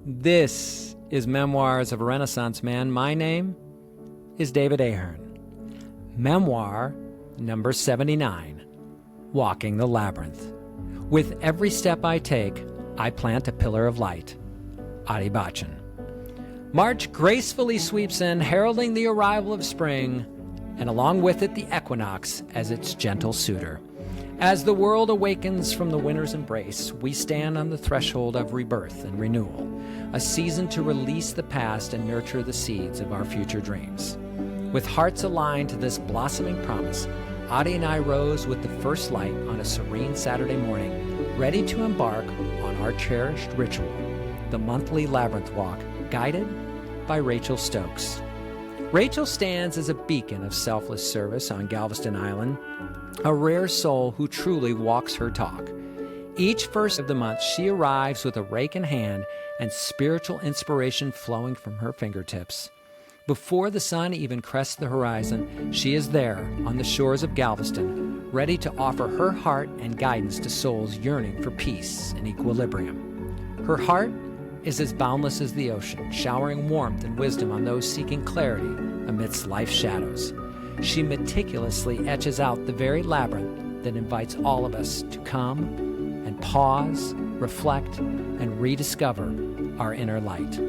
This is Memoirs of a Renaissance Man. My name is David Ahearn. Memoir number 79, Walking the Labyrinth. With every step I take, I plant a pillar of light. Adi Bachchan. March gracefully sweeps in, heralding the arrival of spring, and along with it the equinox as its gentle suitor. As the world awakens from the winter's embrace, we stand on the threshold of rebirth and renewal, a season to release the past and nurture the seeds of our future dreams. With hearts aligned to this blossoming promise, Adi and I rose with the first light on a serene Saturday morning, ready to embark on our cherished ritual, the monthly Labyrinth Walk, guided by Rachel Stokes. Rachel stands as a beacon of selfless service on Galveston Island, a rare soul who truly walks her talk. Each first of the month, she arrives with a rake in hand and spiritual inspiration flowing from her fingertips. Before the sun even crests the horizon, she is there on the shores of Galveston, ready to offer her heart and guidance to souls yearning for peace and equilibrium. Her heart is as boundless as the ocean, showering warmth and wisdom on those seeking clarity amidst life's shadows. She meticulously etches out the very labyrinth that invites all of us to come and pause, reflect, and rediscover our inner light.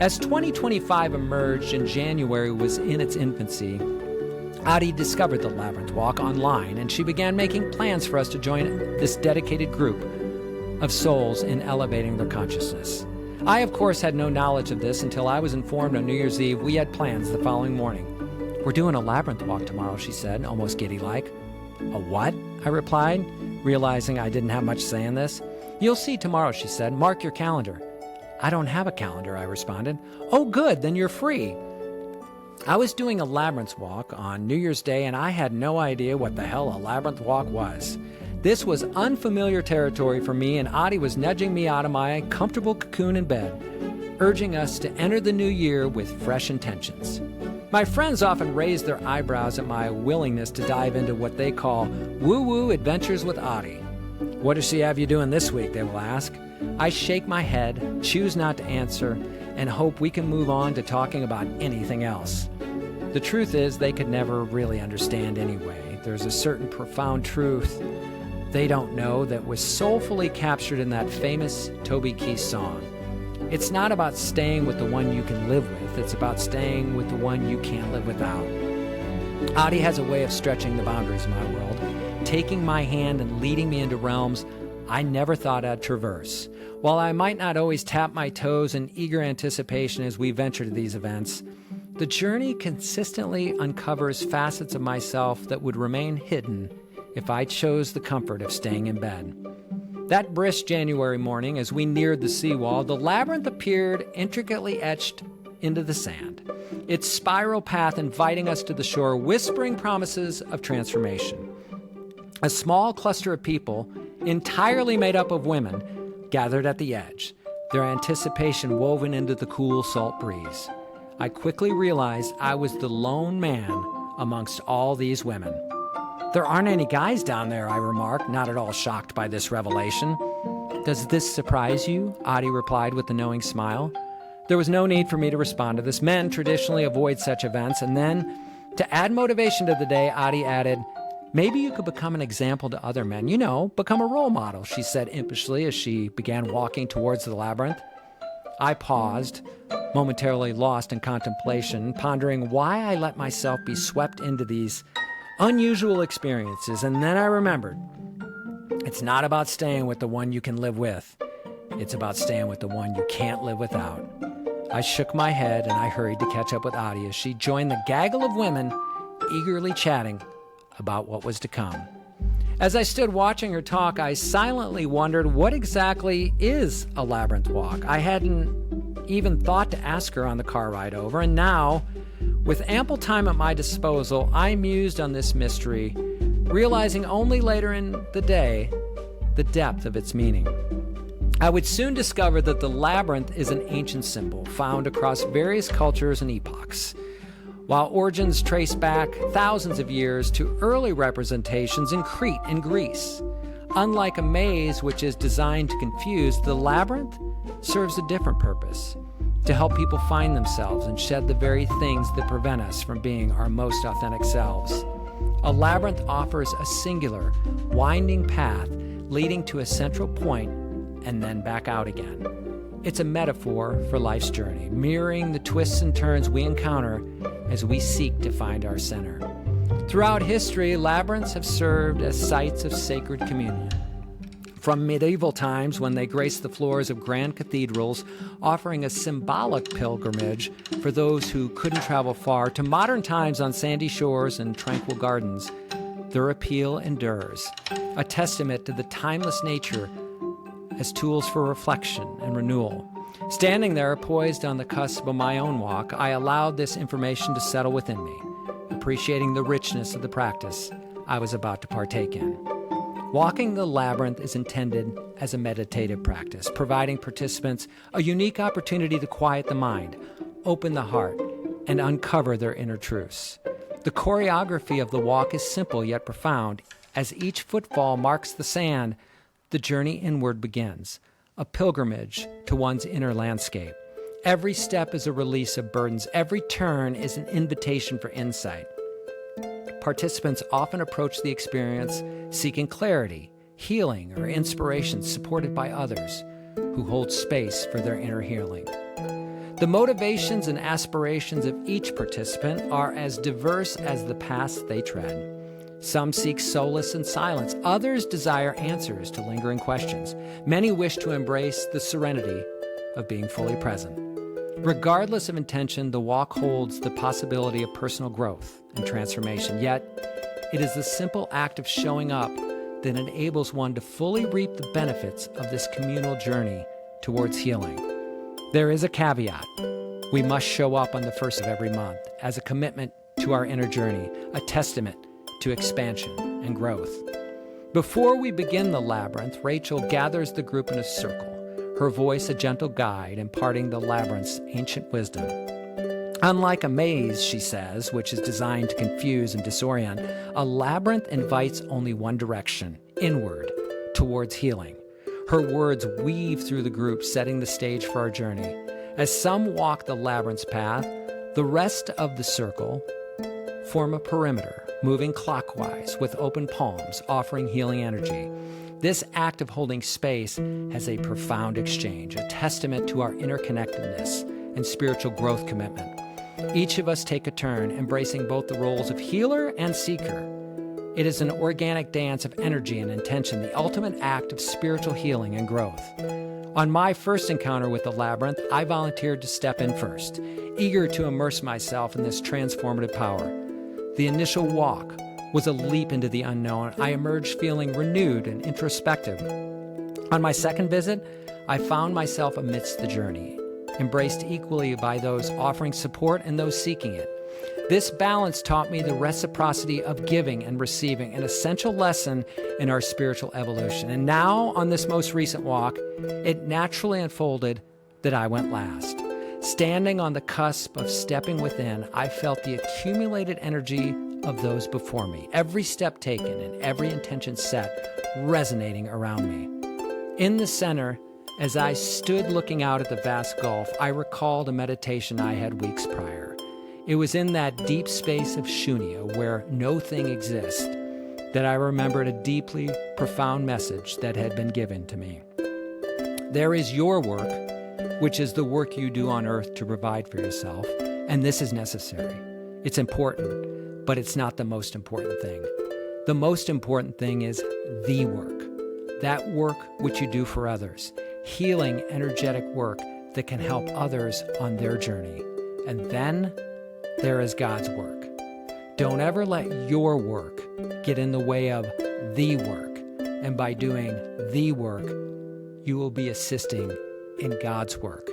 As 2025 emerged and January was in its infancy, Adi discovered the Labyrinth Walk online, and she began making plans for us to join this dedicated group of souls in elevating their consciousness. I, of course, had no knowledge of this until I was informed on New Year's Eve we had plans the following morning. "We're doing a Labyrinth Walk tomorrow," she said, almost giddy-like. "A what?" I replied, realizing I didn't have much say in this. "You'll see tomorrow," she said. "Mark your calendar." "I don't have a calendar," I responded. "Oh, good, then you're free." I was doing a Labyrinth Walk on New Year's Day, and I had no idea what the hell a Labyrinth Walk was. This was unfamiliar territory for me, and Adi was nudging me out of my comfortable cocoon in bed, urging us to enter the new year with fresh intentions. My friends often raise their eyebrows at my willingness to dive into what they call woo-woo adventures with Adi. "What does she have you doing this week?" they will ask. I shake my head, choose not to answer, and hope we can move on to talking about anything else. The truth is, they could never really understand anyway. There's a certain profound truth they don't know that was soulfully captured in that famous Toby Keith song. It's not about staying with the one you can live with, it's about staying with the one you can't live without. Adi has a way of stretching the boundaries of my world, taking my hand and leading me into realms I never thought I'd traverse. While I might not always tap my toes in eager anticipation as we venture to these events, the journey consistently uncovers facets of myself that would remain hidden if I chose the comfort of staying in bed. That brisk January morning, as we neared the seawall, the labyrinth appeared intricately etched into the sand, its spiral path inviting us to the shore, whispering promises of transformation. A small cluster of people, entirely made up of women, gathered at the edge, their anticipation woven into the cool, salt breeze. I quickly realized I was the lone man amongst all these women. "There aren't any guys down there," I remarked, not at all shocked by this revelation. "Does this surprise you?" Adi replied with a knowing smile. There was no need for me to respond to this. Men traditionally avoid such events. And then, to add motivation to the day, Adi added, "Maybe you could become an example to other men. You know, become a role model," she said impishly as she began walking towards the labyrinth. I paused, momentarily lost in contemplation, pondering why I let myself be swept into these unusual experiences, and then I remembered. It's not about staying with the one you can live with. It's about staying with the one you can't live without. I shook my head and I hurried to catch up with Adi as she joined the gaggle of women eagerly chatting about what was to come. As I stood watching her talk, I silently wondered, what exactly is a Labyrinth Walk? I hadn't even thought to ask her on the car ride over, and now, with ample time at my disposal, I mused on this mystery, realizing only later in the day the depth of its meaning. I would soon discover that the labyrinth is an ancient symbol found across various cultures and epochs. While origins trace back thousands of years to early representations in Crete and Greece, Unlike a maze, which is designed to confuse, the labyrinth serves a different purpose: to help people find themselves and shed the very things that prevent us from being our most authentic selves. A labyrinth offers a singular, winding path leading to a central point and then back out again. It's a metaphor for life's journey, mirroring the twists and turns we encounter as we seek to find our center. Throughout history, labyrinths have served as sites of sacred communion. From medieval times, when they graced the floors of grand cathedrals, offering a symbolic pilgrimage for those who couldn't travel far, to modern times on sandy shores and tranquil gardens, their appeal endures, a testament to the timeless nature as tools for reflection and renewal. Standing there, poised on the cusp of my own walk, I allowed this information to settle within me, appreciating the richness of the practice I was about to partake in. Walking the labyrinth is intended as a meditative practice, providing participants a unique opportunity to quiet the mind, open the heart, and uncover their inner truths. The choreography of the walk is simple yet profound. As each footfall marks the sand, the journey inward begins, a pilgrimage to one's inner landscape. Every step is a release of burdens. Every turn is an invitation for insight. Participants often approach the experience seeking clarity, healing, or inspiration, supported by others who hold space for their inner healing. The motivations and aspirations of each participant are as diverse as the paths they tread. Some seek solace in silence. Others desire answers to lingering questions. Many wish to embrace the serenity of being fully present. Regardless of intention, the walk holds the possibility of personal growth and transformation. Yet, it is the simple act of showing up that enables one to fully reap the benefits of this communal journey towards healing. There is a caveat. We must show up on the first of every month as a commitment to our inner journey, a testament to expansion and growth. Before we begin the labyrinth, Rachel gathers the group in a circle, her voice a gentle guide imparting the labyrinth's ancient wisdom. Unlike a maze, she says, which is designed to confuse and disorient, a labyrinth invites only one direction, inward, towards healing. Her words weave through the group, setting the stage for our journey. As some walk the labyrinth's path, the rest of the circle form a perimeter, moving clockwise with open palms, offering healing energy. This act of holding space has a profound exchange, a testament to our interconnectedness and spiritual growth commitment. Each of us take a turn, embracing both the roles of healer and seeker. It is an organic dance of energy and intention, the ultimate act of spiritual healing and growth. On my first encounter with the labyrinth, I volunteered to step in first, eager to immerse myself in this transformative power. The initial walk was a leap into the unknown. I emerged feeling renewed and introspective. On my second visit, I found myself amidst the journey, embraced equally by those offering support and those seeking it. This balance taught me the reciprocity of giving and receiving, an essential lesson in our spiritual evolution. And now, on this most recent walk, it naturally unfolded that I went last. Standing on the cusp of stepping within, I felt the accumulated energy of those before me, every step taken and every intention set resonating around me. In the center, as I stood looking out at the vast gulf, I recalled a meditation I had weeks prior. It was in that deep space of shunya, where no thing exists, that I remembered a deeply profound message that had been given to me. There is your work, which is the work you do on earth to provide for yourself, and this is necessary. It's important, but it's not the most important thing. The most important thing is the work, that work which you do for others, healing, energetic work that can help others on their journey. And then there is God's work. Don't ever let your work get in the way of the work. And by doing the work, you will be assisting in God's work.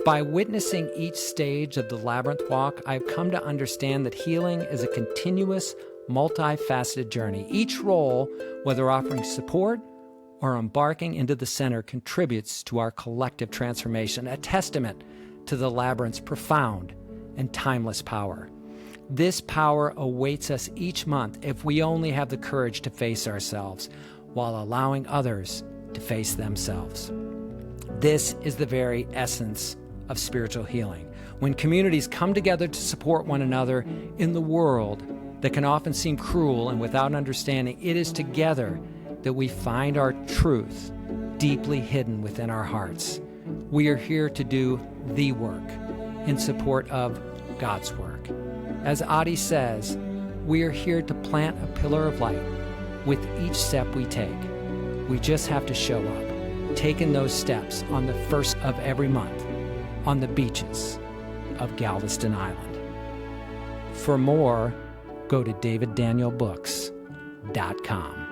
By witnessing each stage of the labyrinth walk, I've come to understand that healing is a continuous, multifaceted journey. Each role, whether offering support or embarking into the center, contributes to our collective transformation, a testament to the labyrinth's profound and timeless power. This power awaits us each month if we only have the courage to face ourselves. while allowing others to face themselves. This is the very essence of spiritual healing. When communities come together to support one another in the world that can often seem cruel and without understanding, it is together that we find our truth deeply hidden within our hearts. We are here to do the work in support of God's work. As Adi says, we are here to plant a pillar of light with each step we take. We just have to show up, taking those steps on the first of every month on the beaches of Galveston Island. For more, go to daviddanielbooks.com.